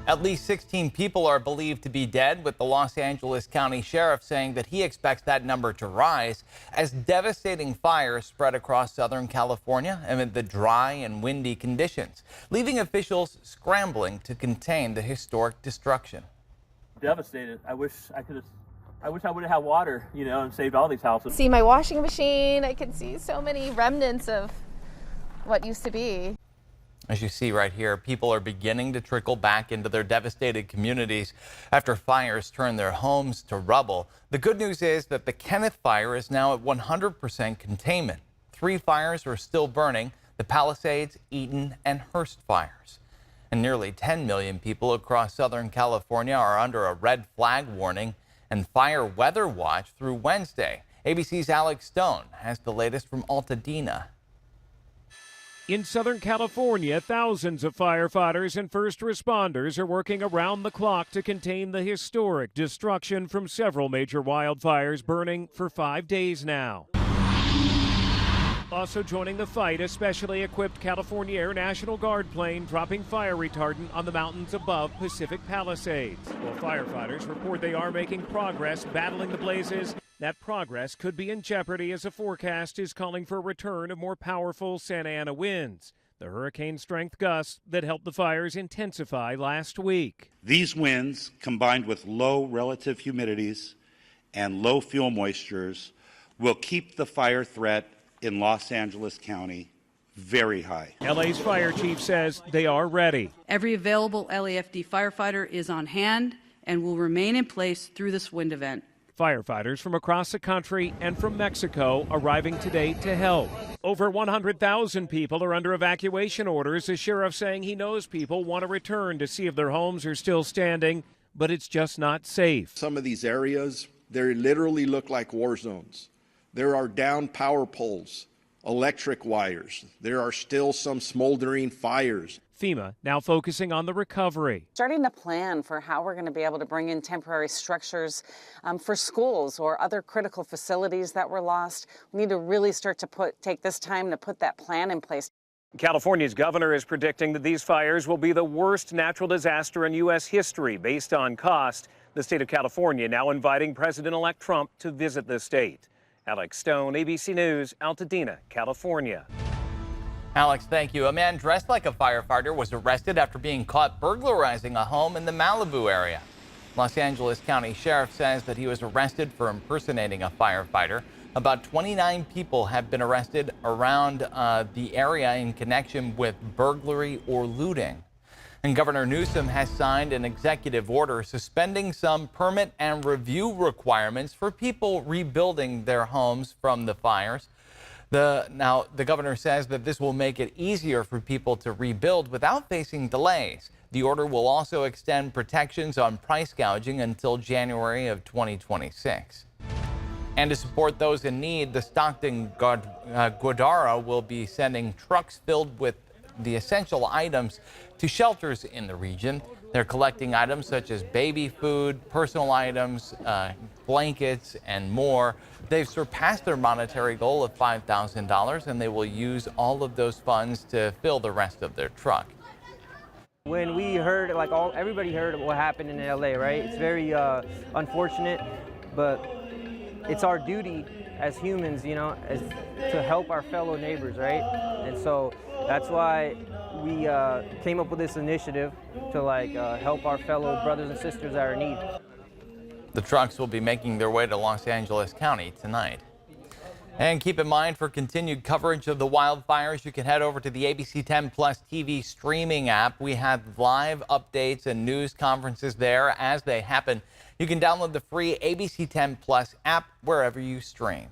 At least 16 people are believed to be dead, with the Los Angeles County Sheriff saying that he expects that number to rise as devastating fires spread across Southern California amid the dry and windy conditions, leaving officials scrambling to contain the historic destruction. Devastated. I wish I would have had water, and saved all these houses. See my washing machine. I can see so many remnants of what used to be. As you see right here, people are beginning to trickle back into their devastated communities after fires turn their homes to rubble. The good news is that the Kenneth fire is now at 100% containment. 3 fires are still burning: the Palisades, Eaton, and Hearst fires. And nearly 10 million people across Southern California are under a red flag warning and fire weather watch through Wednesday. ABC's Alex Stone has the latest from Altadena. In Southern California, thousands of firefighters and first responders are working around the clock to contain the historic destruction from several major wildfires burning for 5 days now. Also joining the fight, a specially equipped California Air National Guard plane dropping fire retardant on the mountains above Pacific Palisades. While firefighters report they are making progress battling the blazes, that progress could be in jeopardy as a forecast is calling for a return of more powerful Santa Ana winds, the hurricane-strength gusts that helped the fires intensify last week. These winds, combined with low relative humidities and low fuel moistures, will keep the fire threat in Los Angeles County very high. LA's fire chief says they are ready. Every available LAFD firefighter is on hand and will remain in place through this wind event. Firefighters from across the country and from Mexico arriving today to help. Over 100,000 people are under evacuation orders, the sheriff saying he knows people want to return to see if their homes are still standing, but it's just not safe. Some of these areas, they literally look like war zones. There are down power poles, electric wires. There are still some smoldering fires. FEMA now focusing on the recovery. Starting to plan for how we're going to be able to bring in temporary structures for schools or other critical facilities that were lost. We need to really start to take this time to put that plan in place. California's governor is predicting that these fires will be the worst natural disaster in U.S. history based on cost. The state of California now inviting President-elect Trump to visit the state. Alex Stone, ABC News, Altadena, California. Alex, thank you. A man dressed like a firefighter was arrested after being caught burglarizing a home in the Malibu area. Los Angeles County Sheriff says that he was arrested for impersonating a firefighter. About 29 people have been arrested around the area in connection with burglary or looting. And Governor Newsom has signed an executive order suspending some permit and review requirements for people rebuilding their homes from the fires. Now, the governor says that this will make it easier for people to rebuild without facing delays. The order will also extend protections on price gouging until January of 2026. And to support those in need, the Stockton Guadara will be sending trucks filled with the essential items to shelters in the region. They're collecting items such as baby food, personal items, blankets, and more. They've surpassed their monetary goal of $5,000, and they will use all of those funds to fill the rest of their truck. When we heard, everybody heard what happened in LA, right? It's very unfortunate, but it's our duty as humans, to help our fellow neighbors, right? And so that's why we came up with this initiative to help our fellow brothers and sisters that are in need. The trucks will be making their way to Los Angeles County tonight. And keep in mind, for continued coverage of the wildfires, you can head over to the ABC 10 Plus TV streaming app. We have live updates and news conferences there as they happen. You can download the free ABC 10 Plus app wherever you stream.